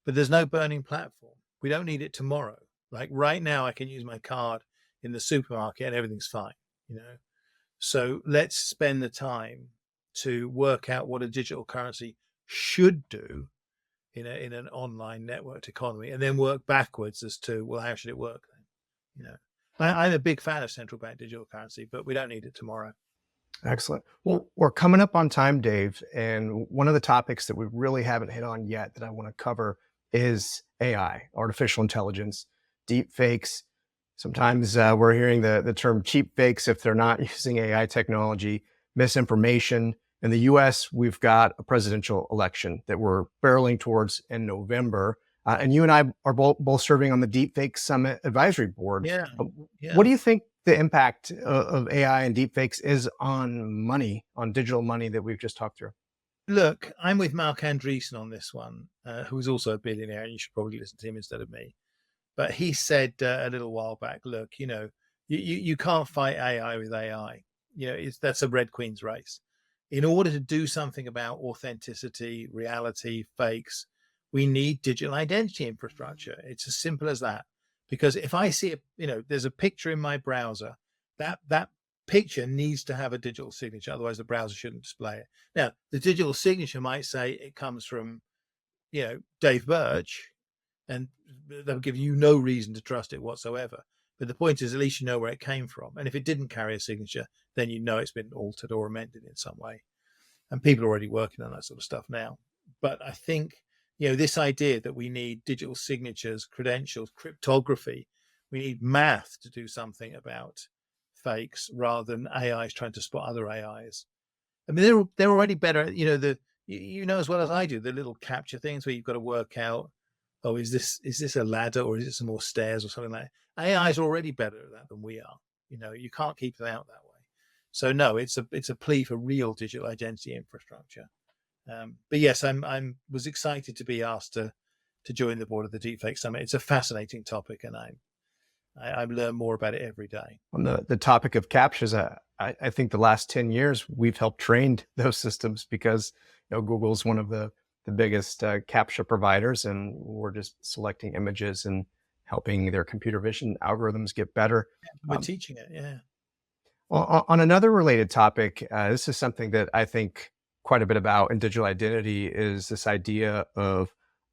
but there's no burning platform. We don't need it tomorrow. Like right now, I can use my card in the supermarket and everything's fine, So let's spend the time to work out what a digital currency should do in an online networked economy, and then work backwards as to, well, how should it work then? I'm a big fan of central bank digital currency, but we don't need it tomorrow. Excellent. Well, we're coming up on time, Dave. And one of the topics that we really haven't hit on yet that I want to cover is AI, artificial intelligence, deep fakes. Sometimes we're hearing the term cheap fakes if they're not using AI technology, misinformation. In the US, we've got a presidential election that we're barreling towards in November. And you and I are both serving on the Deepfake Summit Advisory Board. Yeah. What do you think the impact of AI and deepfakes is on money, on digital money that we've just talked through? Look, I'm with Mark Andreessen on this one, who's also a billionaire, and you should probably listen to him instead of me. But he said a little while back, look, you can't fight AI with AI. That's a Red Queen's race. In order to do something about authenticity, reality, fakes, we need digital identity infrastructure. It's as simple as that. Because if I see there's a picture in my browser, that picture needs to have a digital signature, otherwise the browser shouldn't display it. Now, the digital signature might say it comes from, Dave Birch, and they'll give you no reason to trust it whatsoever. But the point is, at least you know where it came from. And if it didn't carry a signature, then you know it's been altered or amended in some way. And people are already working on that sort of stuff now. But I think, this idea that we need digital signatures, credentials, cryptography, we need math to do something about fakes rather than AIs trying to spot other AIs. I mean, they're already better. As well as I do, the little capture things where you've got to work out, oh, is this a ladder or is it some more stairs or something like that? AI is already better at that than we are. You can't keep them out that way. So no, it's a plea for real digital identity infrastructure. But yes, I was excited to be asked to join the board of the Deepfake Summit. It's a fascinating topic, and I learn more about it every day. On the topic of captchas, I think the last 10 years we've helped train those systems because Google's one of the biggest captcha providers, and we're just selecting images and helping their computer vision algorithms get better. We're teaching it, yeah. On another related topic, this is something that I think quite a bit about in digital identity, is this idea of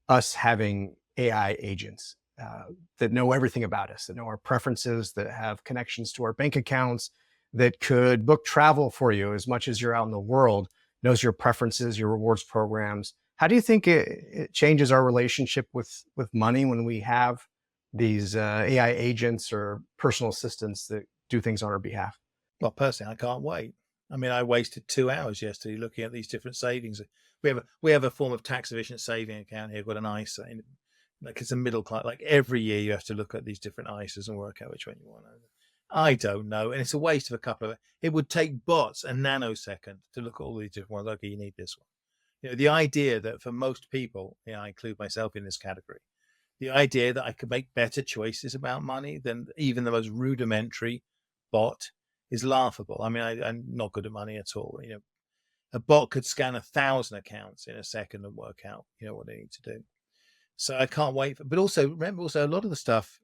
us having AI agents that know everything about us, that know our preferences, that have connections to our bank accounts, that could book travel for you as much as you're out in the world, knows your preferences, your rewards programs. How do you think it changes our relationship with money when we have these AI agents or personal assistants that do things on our behalf? Well, personally, I can't wait. I mean, I wasted 2 hours yesterday looking at these different savings. We have a form of tax efficient saving account here called an ISA. Like, it's a middle class. Like, every year you have to look at these different ISAs and work out which one you want. I don't know, and it's a waste of a couple of. It would take bots a nanosecond to look at all these different ones. Okay, you need this one. The idea that for most people, I include myself in this category, the idea that I could make better choices about money than even the most rudimentary bot is laughable. I mean, I'm not good at money at all. A bot could scan 1,000 accounts in a second and work out, what they need to do. So I can't wait. But also, remember, a lot of the stuff,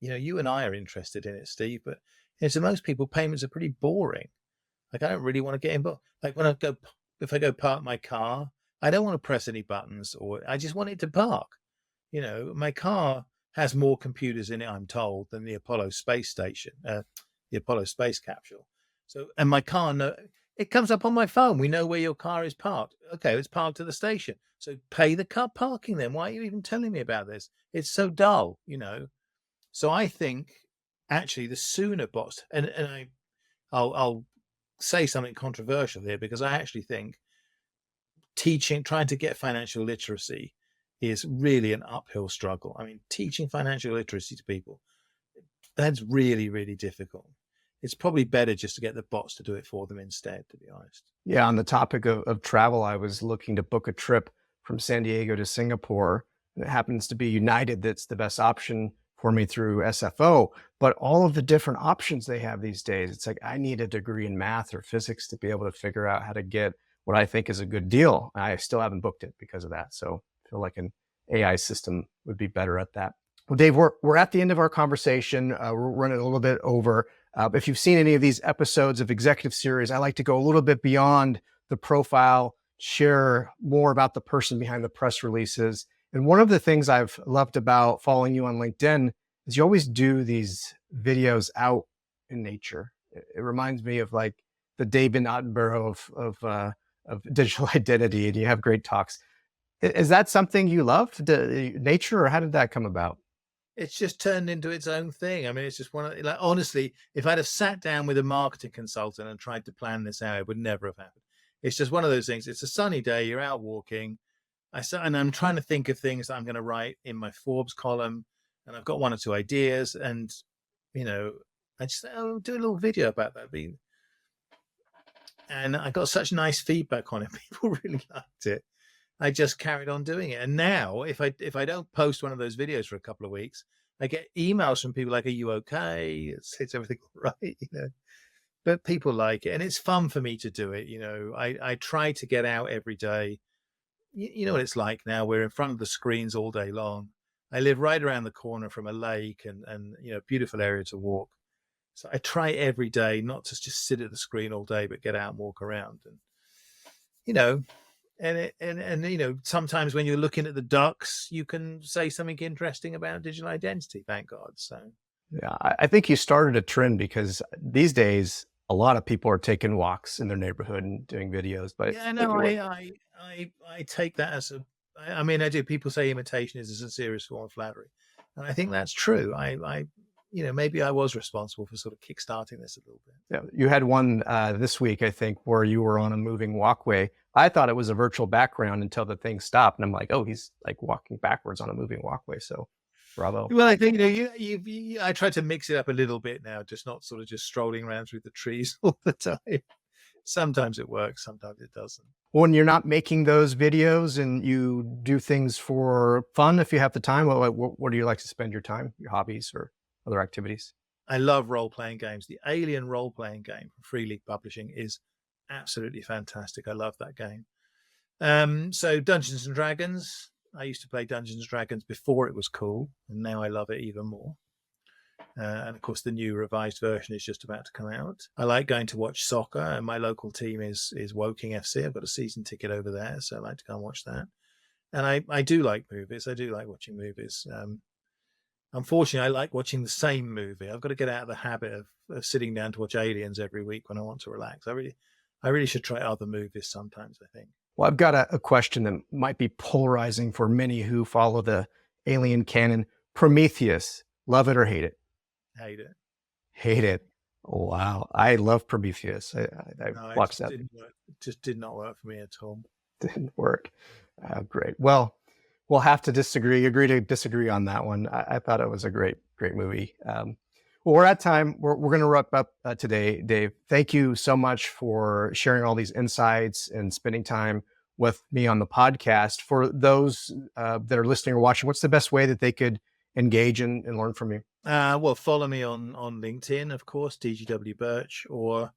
you and I are interested in it, Steve, but to most people, payments are pretty boring. Like, I don't really want to get involved. Like, if I go park my car, I don't want to press any buttons, or I just want it to park. My car has more computers in it, I'm told, than the Apollo space station, the Apollo space capsule. So, and my car, it comes up on my phone. We know where your car is parked. Okay, it's parked at the station. So pay the car parking then. Why are you even telling me about this? It's so dull, So I think actually the sooner bots, and I'll say something controversial here, because I actually think trying to get financial literacy is really an uphill struggle. I mean, teaching financial literacy to people, that's really, really difficult. It's probably better just to get the bots to do it for them instead, to be honest. Yeah, on the topic of travel, I was looking to book a trip from San Diego to Singapore. And it happens to be United that's the best option for me through SFO. But all of the different options they have these days, it's like I need a degree in math or physics to be able to figure out how to get what I think is a good deal. I still haven't booked it because of that. So I feel like an AI system would be better at that. Well, Dave, we're at the end of our conversation. We're running a little bit over. If you've seen any of these episodes of Executive Series, I like to go a little bit beyond the profile, share more about the person behind the press releases. And one of the things I've loved about following you on LinkedIn is you always do these videos out in nature. It reminds me of like the David Attenborough of digital identity, and you have great talks. Is that something you love, nature, or how did that come about? It's just turned into its own thing. I mean, it's just honestly, if I'd have sat down with a marketing consultant and tried to plan this out, it would never have happened. It's just one of those things. It's a sunny day, you're out walking. And I'm trying to think of things that I'm going to write in my Forbes column, and I've got one or two ideas, and I just do a little video about that. And I got such nice feedback on it. People really liked it. I just carried on doing it. And now if I don't post one of those videos for a couple of weeks, I get emails from people like, are you okay? It's everything all right, But people like it, and it's fun for me to do it. I try to get out every day. You know what it's like now. We're in front of the screens all day long. I live right around the corner from a lake and beautiful area to walk. So I try every day not to just sit at the screen all day, but get out and walk around. And, you know, sometimes when you're looking at the ducks, you can say something interesting about digital identity, thank God. So Yeah, I think you started a trend because these days a lot of people are taking walks in their neighborhood and doing videos. But yeah, no, I take that as I mean, I do. People say imitation is a sincerest form of flattery, and I think that's true. Maybe I was responsible for sort of kickstarting this a little bit. yeah, you had one this week, I think, where you were on a moving walkway. I thought it was a virtual background until the thing stopped, and I'm like, oh, he's like walking backwards on a moving walkway. So, bravo. Well, I think I try to mix it up a little bit now, just not sort of just strolling around through the trees all the time. Sometimes it works, sometimes it doesn't. When you're not making those videos and you do things for fun, if you have the time, what do you like to spend your time, your hobbies or other activities? I love role-playing games. The Alien role-playing game from Free League Publishing is absolutely fantastic. I love that game. So Dungeons and Dragons. I used to play Dungeons and Dragons before it was cool, and now I love it even more. And of course, the new revised version is just about to come out. I like going to watch soccer, and my local team is Woking FC. I've got a season ticket over there, so I like to go and watch that. And I do like movies. I do like watching movies. Unfortunately, I like watching the same movie. I've got to get out of the habit of sitting down to watch Aliens every week when I want to relax. I really should try other movies sometimes, I think. Well, I've got a question that might be polarizing for many who follow the Alien canon. Prometheus, love it or hate it? Hate it. Hate it. Wow. I love Prometheus. I watched that. It just did not work for me at all. Didn't work. Great. Well, we'll have to agree to disagree on that one. I thought it was a great movie. Well, we're at time. We're going to wrap up today, Dave. Thank you so much for sharing all these insights and spending time with me on the podcast. For those that are listening or watching, what's the best way that they could engage and learn from you? Well, follow me on LinkedIn, of course, DGW Birch, or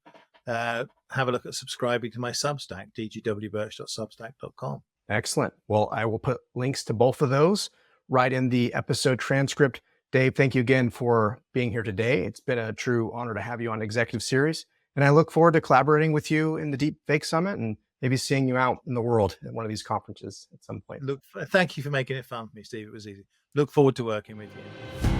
have a look at subscribing to my Substack, dgwbirch.substack.com. Excellent. Well, I will put links to both of those right in the episode transcript. Dave, thank you again for being here today. It's been a true honor to have you on Executive Series, and I look forward to collaborating with you in the Deep Fake Summit and maybe seeing you out in the world at one of these conferences at some point. Thank you for making it fun for me, Steve. It was easy. Look forward to working with you.